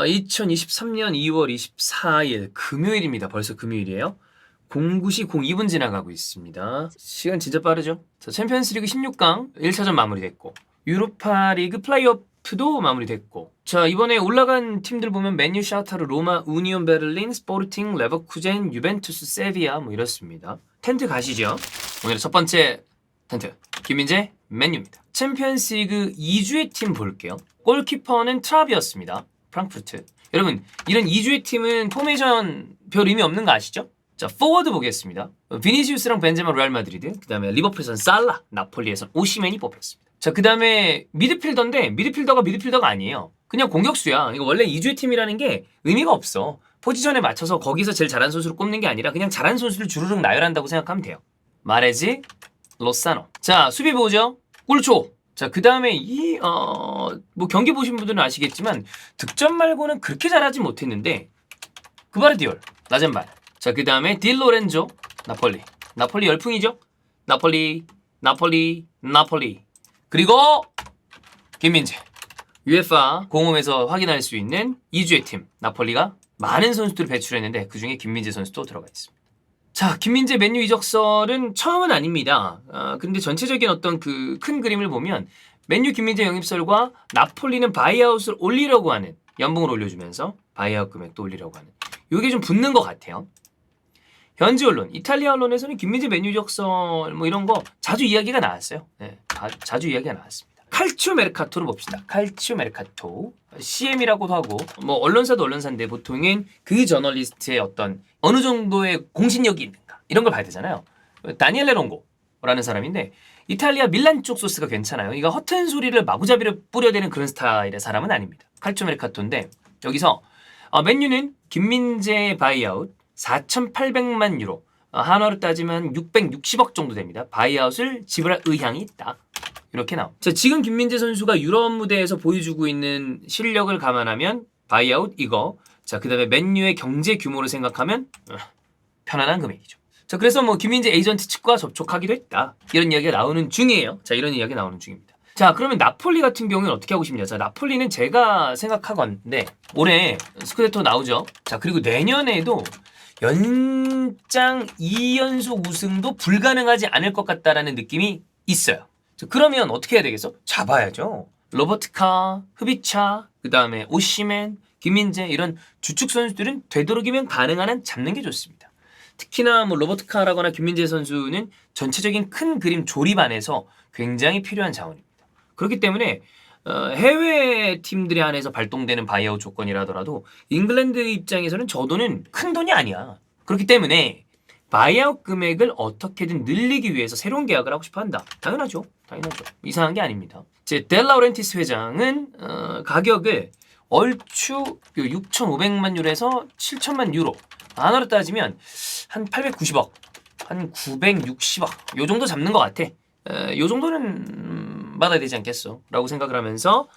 2023년 2월 24일 금요일입니다. 벌써 금요일이에요. 09시 02분 지나가고 있습니다. 시간 진짜 빠르죠? 자, 챔피언스리그 16강 1차전 마무리됐고 유로파리그 플레이오프도 마무리됐고 자, 이번에 올라간 팀들 보면 맨유, 샤흐타르, 로마, 우니온 베를린, 스포르팅, 레버쿠젠, 유벤투스, 세비야 뭐 이렇습니다. 텐트 가시죠. 오늘의 첫 번째 텐트 김민재 맨유입니다. 챔피언스리그 2주의 팀 볼게요. 골키퍼는 트라비였습니다. 프랑크푸르트. 여러분 이런 2주의 팀은 포메이션 별 의미 없는 거 아시죠? 자, 포워드 보겠습니다. 비니시우스랑 벤제마 레알 마드리드, 그 다음에 리버풀에선 살라, 나폴리에선 오시멘이 뽑혔습니다. 자, 그 다음에 미드필더인데 미드필더가 아니에요. 그냥 공격수야. 이거 원래 2주의 팀이라는 게 의미가 없어. 포지션에 맞춰서 거기서 제일 잘하는 선수를 꼽는 게 아니라 그냥 잘하는 선수를 주르륵 나열한다고 생각하면 돼요. 마레지, 로사노. 자, 수비 보죠. 꿀초. 자, 그 다음에 뭐 경기 보신 분들은 아시겠지만 득점 말고는 그렇게 잘하진 못했는데 그바르디올, 라젠발. 자, 그 다음에 딜로렌조, 나폴리 열풍이죠. 나폴리. 그리고 김민재. UEFA 공홈에서 확인할 수 있는 2주의 팀 나폴리가 많은 선수들을 배출했는데 그 중에 김민재 선수도 들어가 있습니다. 자, 김민재 맨유 이적설은 처음은 아닙니다. 근데 전체적인 어떤 그 큰 그림을 보면 맨유 김민재 영입설과 나폴리는 바이아웃을 올리려고 하는, 연봉을 올려주면서 바이아웃 금액도 올리려고 하는, 이게 좀 붙는 것 같아요. 현지 언론, 이탈리아 언론에서는 김민재 맨유 이적설 뭐 이런 거 자주 이야기가 나왔어요. 네, 자주 이야기가 나왔습니다. 칼치오 메르카토를 봅시다. 칼치오 메르카토. CM이라고도 하고 뭐 언론사도 언론사인데 보통은 그 저널리스트의 어떤 어느 정도의 공신력이 있는가 이런 걸 봐야 되잖아요. 다니엘레 롱고라는 사람인데 이탈리아 밀란 쪽 소스가 괜찮아요. 이거 허튼 소리를 마구잡이로 뿌려대는 그런 스타일의 사람은 아닙니다. 칼치오 메르카토인데 여기서 맨유는 김민재 바이아웃 4,800만 유로, 한화로 따지면 660억 정도 됩니다. 바이아웃을 지불할 의향이 있다. 이렇게 나옵니다. 자, 지금 김민재 선수가 유럽 무대에서 보여주고 있는 실력을 감안하면 바이아웃 이거. 자, 그 다음에 맨유의 경제 규모를 생각하면 편안한 금액이죠. 자, 그래서 뭐 김민재 에이전트 측과 접촉하기도 했다. 이런 이야기가 나오는 중이에요. 자, 이런 이야기가 나오는 중입니다. 자, 그러면 나폴리 같은 경우는 어떻게 하고 싶냐. 자, 나폴리는 제가 생각하건데 올해 스쿠데토 나오죠. 자, 그리고 내년에도 연장 2연속 우승도 불가능하지 않을 것 같다라는 느낌이 있어요. 자, 그러면 어떻게 해야 되겠어? 잡아야죠. 로버트카, 흐비차, 그 다음에 오시멘, 김민재 이런 주축 선수들은 되도록이면 가능한 한 잡는 게 좋습니다. 특히나 뭐 로버트카라거나 김민재 선수는 전체적인 큰 그림 조립 안에서 굉장히 필요한 자원입니다. 그렇기 때문에 해외 팀들에 한해서 발동되는 바이아웃 조건이라더라도 잉글랜드 입장에서는 저 돈은 큰 돈이 아니야. 그렇기 때문에 바이아웃 금액을 어떻게든 늘리기 위해서 새로운 계약을 하고 싶어 한다. 당연하죠. 이상한 게 아닙니다. 제 델라우렌티스 회장은 가격을 얼추 6,500만 유로에서 7,000만 유로, 한화로 따지면 한 890억, 한 960억 요 정도 잡는 것 같아. 요 정도는 받아야 되지 않겠어 라고 생각을 하면서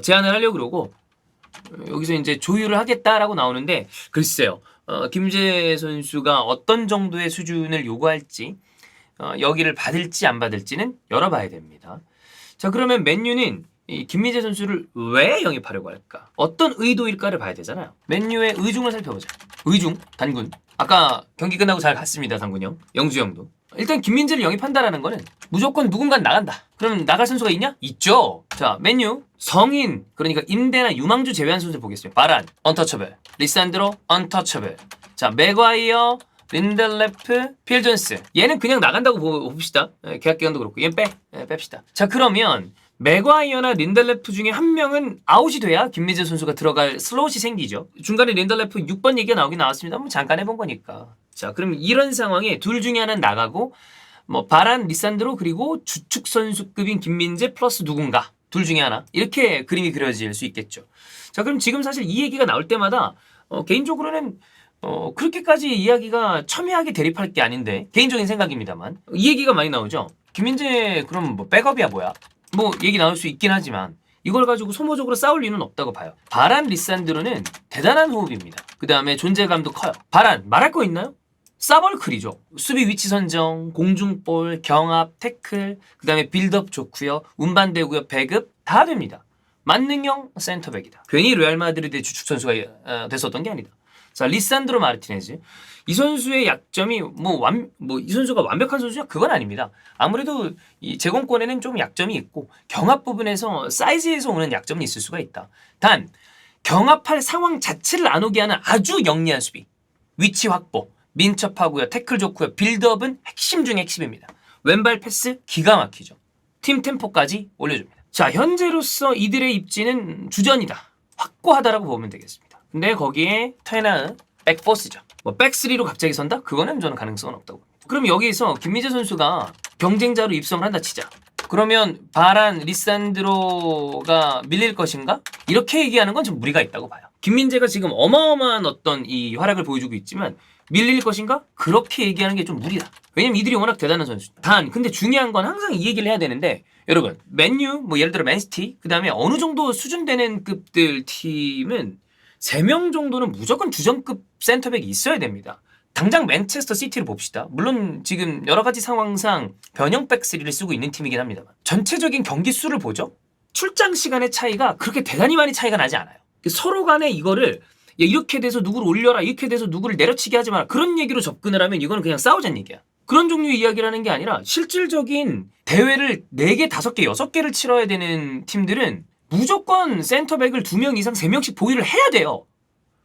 제안을 하려고 그러고 여기서 이제 조율을 하겠다라고 나오는데 글쎄요. 김재 선수가 어떤 정도의 수준을 요구할지 여기를 받을지 안 받을지는 열어봐야 됩니다. 자, 그러면 맨유는 이 김민재 선수를 왜 영입하려고 할까? 어떤 의도일까를 봐야 되잖아요. 맨유의 의중을 살펴보자. 의중, 단군. 아까 경기 끝나고 잘 갔습니다. 단군 형. 영주 형도. 일단 김민재를 영입한다라는 거는 무조건 누군가 나간다. 그럼 나갈 선수가 있냐? 있죠. 자, 맨유 성인, 그러니까 임대나 유망주 제외한 선수를 보겠습니다. 바란, 언터처블. 리산드로, 언터처블. 자, 맥과이어, 린델레프, 필존스. 얘는 그냥 나간다고 봅시다. 계약 기간도 그렇고 얘는 뺍시다. 자, 그러면 맥과이어나 린델레프 중에 한 명은 아웃이 돼야 김민재 선수가 들어갈 슬롯이 생기죠. 중간에 린델레프 6번 얘기가 나왔습니다. 뭐 잠깐 해본 거니까. 자, 그럼 이런 상황에 둘 중에 하나는 나가고 뭐 바란, 리산드로 그리고 주축 선수급인 김민재 플러스 누군가 둘 중에 하나 이렇게 그림이 그려질 수 있겠죠. 자, 그럼 지금 사실 이 얘기가 나올 때마다 개인적으로는 그렇게까지 이야기가 첨예하게 대립할 게 아닌데 개인적인 생각입니다만 이 얘기가 많이 나오죠. 김민재 그럼 뭐 백업이야 뭐야? 뭐 얘기 나올 수 있긴 하지만 이걸 가지고 소모적으로 싸울 이유는 없다고 봐요. 바란, 리산드로는 대단한 호흡입니다. 그 다음에 존재감도 커요. 바란 말할 거 있나요? 싸벌클이죠. 수비 위치 선정, 공중볼, 경합, 태클, 그 다음에 빌드업 좋고요. 운반되고요. 배급 다 됩니다. 만능형 센터백이다. 괜히 레알 마드리드의 주축 선수가 됐었던 게 아니다. 자, 리산드로 마르티네즈. 이 선수의 약점이 이 선수가 완벽한 선수냐? 그건 아닙니다. 아무래도 이 제공권에는 좀 약점이 있고 경합 부분에서 사이즈에서 오는 약점이 있을 수가 있다. 단 경합할 상황 자체를 안 오게 하는 아주 영리한 수비, 위치 확보, 민첩하고요, 태클 좋고요, 빌드업은 핵심 중에 핵심입니다. 왼발 패스 기가 막히죠. 팀 템포까지 올려줍니다. 자, 현재로서 이들의 입지는 주전이다, 확고하다라고 보면 되겠습니다. 근데 거기에 테나의 백포스죠. 뭐 백스리로 갑자기 선다? 그거는 저는 가능성은 없다고 봅니다. 그럼 여기서 김민재 선수가 경쟁자로 입성을 한다 치자. 그러면 바란, 리산드로가 밀릴 것인가? 이렇게 얘기하는 건 좀 무리가 있다고 봐요. 김민재가 지금 어마어마한 어떤 이 활약을 보여주고 있지만 밀릴 것인가? 그렇게 얘기하는 게 좀 무리다. 왜냐면 이들이 워낙 대단한 선수다. 단 근데 중요한 건 항상 이 얘기를 해야 되는데, 여러분 맨유, 뭐 예를 들어 맨시티, 그 다음에 어느 정도 수준 되는 급들 팀은 3명 정도는 무조건 주전급 센터백이 있어야 됩니다. 당장 맨체스터 시티를 봅시다. 물론 지금 여러 가지 상황상 변형 백스리를 쓰고 있는 팀이긴 합니다만 전체적인 경기 수를 보죠. 출장 시간의 차이가 그렇게 대단히 많이 차이가 나지 않아요. 서로 간에 이거를 이렇게 돼서 누구를 올려라, 이렇게 돼서 누구를 내려치게 하지 마라, 그런 얘기로 접근을 하면 이거는 그냥 싸우자는 얘기야. 그런 종류의 이야기라는 게 아니라 실질적인 대회를 4개, 5개, 6개를 치러야 되는 팀들은 무조건 센터백을 2명 이상 3명씩 보유를 해야 돼요.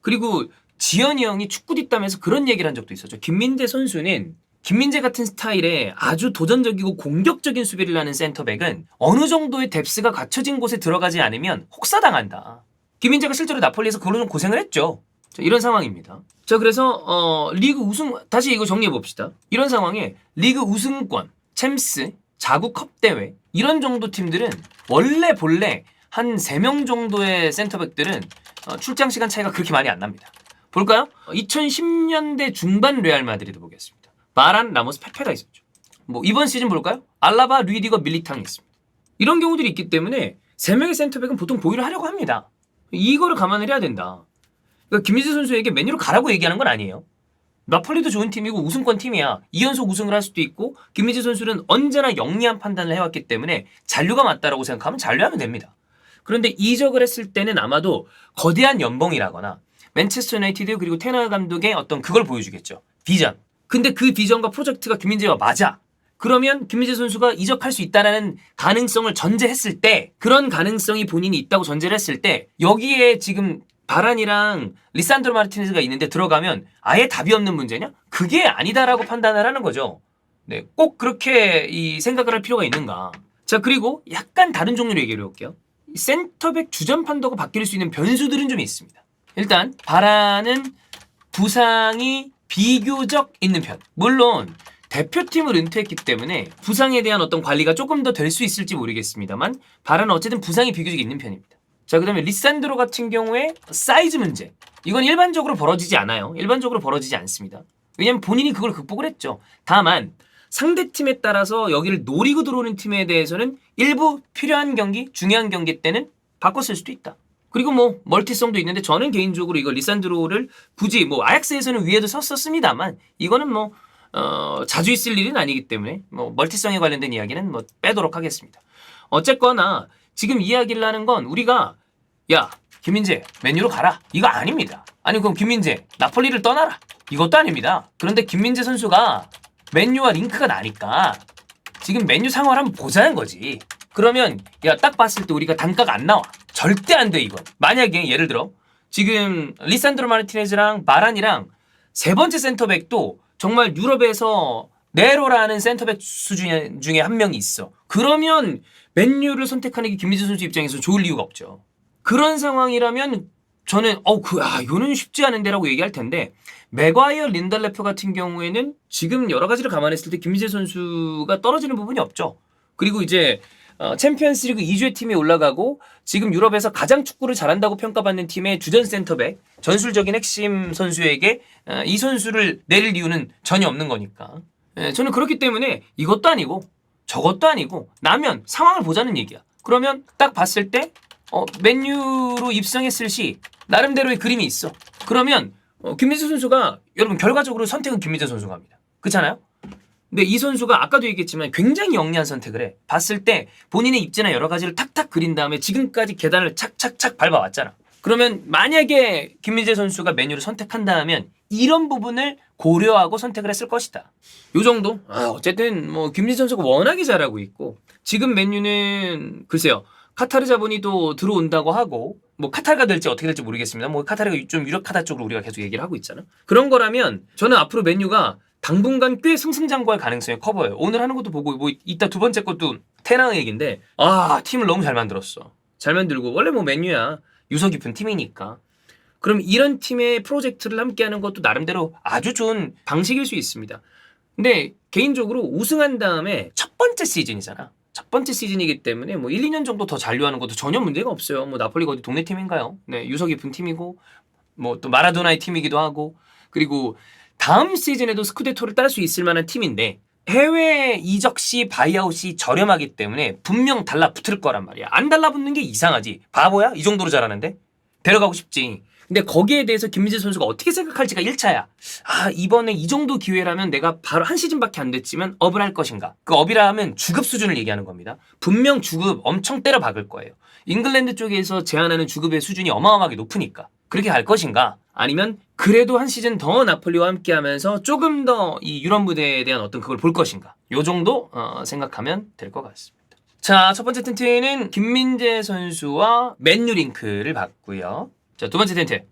그리고 지현이 형이 축구 뒷담에서 그런 얘기를 한 적도 있었죠. 김민재 선수는 김민재 같은 스타일의 아주 도전적이고 공격적인 수비를 하는 센터백은 어느 정도의 뎁스가 갖춰진 곳에 들어가지 않으면 혹사당한다. 김민재가 실제로 나폴리에서 그걸로 좀 고생을 했죠. 자, 이런 상황입니다. 자, 그래서 리그 우승, 다시 이거 정리해 봅시다. 이런 상황에 리그 우승권, 챔스, 자국컵 대회 이런 정도 팀들은 원래 본래 한 3명 정도의 센터백들은 출장 시간 차이가 그렇게 많이 안 납니다. 볼까요? 2010년대 중반 레알 마드리드 보겠습니다. 바란, 라모스, 페페가 있었죠. 뭐 이번 시즌 볼까요? 알라바, 루이디거, 밀리탕이 있습니다. 이런 경우들이 있기 때문에 3명의 센터백은 보통 보유를 하려고 합니다. 이거를 감안을 해야 된다. 그러니까 김민재 선수에게 맨유로 가라고 얘기하는 건 아니에요. 나폴리도 좋은 팀이고 우승권 팀이야. 2연속 우승을 할 수도 있고, 김민재 선수는 언제나 영리한 판단을 해왔기 때문에 잔류가 맞다라고 생각하면 잔류하면 됩니다. 그런데 이적을 했을 때는 아마도 거대한 연봉이라거나 맨체스터 유나이티드 그리고 테너 감독의 어떤 그걸 보여주겠죠. 비전. 근데 그 비전과 프로젝트가 김민재와 맞아. 그러면 김민재 선수가 이적할 수 있다는 가능성을 전제했을 때, 그런 가능성이 본인이 있다고 전제를 했을 때, 여기에 지금 바란이랑 리산드로 마르티네즈가 있는데 들어가면 아예 답이 없는 문제냐? 그게 아니다라고 판단을 하는 거죠. 네, 꼭 그렇게 이 생각을 할 필요가 있는가? 자, 그리고 약간 다른 종류로 얘기해 볼게요. 센터백 주전 판도가 바뀔 수 있는 변수들은 좀 있습니다. 일단 바란은 부상이 비교적 있는 편. 물론 대표팀을 은퇴했기 때문에 부상에 대한 어떤 관리가 조금 더 될 수 있을지 모르겠습니다만 바란은 어쨌든 부상이 비교적 있는 편입니다. 자, 그 다음에 리산드로 같은 경우에 사이즈 문제. 이건 일반적으로 벌어지지 않아요. 일반적으로 벌어지지 않습니다. 왜냐면 본인이 그걸 극복을 했죠. 다만 상대팀에 따라서 여기를 노리고 들어오는 팀에 대해서는 일부 필요한 경기, 중요한 경기 때는 바꿨을 수도 있다. 그리고 뭐 멀티성도 있는데 저는 개인적으로 이거 리산드로를 굳이 뭐 아약스에서는 위에도 썼었습니다만 이거는 뭐 자주 있을 일은 아니기 때문에 뭐 멀티성에 관련된 이야기는 뭐 빼도록 하겠습니다. 어쨌거나 지금 이야기를 하는 건 우리가 야 김민재 맨유로 가라 이거 아닙니다. 아니 그럼 김민재 나폴리를 떠나라 이것도 아닙니다. 그런데 김민재 선수가 맨유와 링크가 나니까 지금 맨유 상황을 한번 보자는 거지. 그러면 야 딱 봤을 때 우리가 단가가 안 나와. 절대 안 돼 이건. 만약에 예를 들어 지금 리산드로 마르티네즈랑 바란이랑 세 번째 센터백도 정말 유럽에서 네로라는 센터백 수준 중에 한 명이 있어. 그러면 맨유를 선택하는 게 김민재 선수 입장에서 좋을 이유가 없죠. 그런 상황이라면 저는 이거는 쉽지 않은데라고 얘기할 텐데, 맥과이어, 린달레프 같은 경우에는 지금 여러 가지를 감안했을 때 김민재 선수가 떨어지는 부분이 없죠. 그리고 이제 챔피언스리그 2주의 팀에 올라가고 지금 유럽에서 가장 축구를 잘한다고 평가받는 팀의 주전 센터백, 전술적인 핵심 선수에게 이 선수를 내릴 이유는 전혀 없는 거니까. 저는 그렇기 때문에 이것도 아니고 저것도 아니고 나면 상황을 보자는 얘기야. 그러면 딱 봤을 때 맨유로 입성했을 시 나름대로의 그림이 있어. 그러면 김민재 선수가 여러분 결과적으로 선택은 김민재 선수가 합니다. 그렇잖아요? 근데 이 선수가 아까도 얘기했지만 굉장히 영리한 선택을 해. 봤을 때 본인의 입지나 여러 가지를 탁탁 그린 다음에 지금까지 계단을 착착착 밟아왔잖아. 그러면 만약에 김민재 선수가 메뉴를 선택한다면 이런 부분을 고려하고 선택을 했을 것이다. 요 정도? 어쨌든 뭐 김민재 선수가 워낙에 잘하고 있고 지금 메뉴는 글쎄요. 카타르 자본이 또 들어온다고 하고 뭐 카타르가 될지 어떻게 될지 모르겠습니다. 뭐 카타르가 좀 유력하다 쪽으로 우리가 계속 얘기를 하고 있잖아. 그런 거라면 저는 앞으로 메뉴가 당분간 꽤 승승장구할 가능성이 커 보여요. 오늘 하는 것도 보고 뭐 이따 두 번째 것도 테나 얘기인데 팀을 너무 잘 만들었어. 잘 만들고 원래 뭐 메뉴야 유서 깊은 팀이니까. 그럼 이런 팀의 프로젝트를 함께하는 것도 나름대로 아주 좋은 방식일 수 있습니다. 근데 개인적으로 우승한 다음에 첫 번째 시즌이잖아. 첫 번째 시즌이기 때문에 뭐 1, 2년 정도 더 잔류하는 것도 전혀 문제가 없어요. 뭐 나폴리가 어디 동네 팀인가요? 네, 유서 깊은 팀이고 뭐 또 마라도나의 팀이기도 하고 그리고 다음 시즌에도 스쿠데토를 딸 수 있을 만한 팀인데 해외 이적 시 바이아웃이 저렴하기 때문에 분명 달라붙을 거란 말이야. 안 달라붙는 게 이상하지. 바보야? 이 정도로 잘하는데? 데려가고 싶지. 근데 거기에 대해서 김민재 선수가 어떻게 생각할지가 1차야. 이번에 이 정도 기회라면 내가 바로 한 시즌밖에 안 됐지만 업을 할 것인가. 그 업이라 하면 주급 수준을 얘기하는 겁니다. 분명 주급 엄청 때려 박을 거예요. 잉글랜드 쪽에서 제안하는 주급의 수준이 어마어마하게 높으니까. 그렇게 갈 것인가? 아니면 그래도 한 시즌 더 나폴리와 함께 하면서 조금 더 이 유럽 무대에 대한 어떤 그걸 볼 것인가. 요 정도 생각하면 될 것 같습니다. 자, 첫 번째 텐트는 김민재 선수와 맨유 링크를 봤고요. 자, 두 번째 텐트.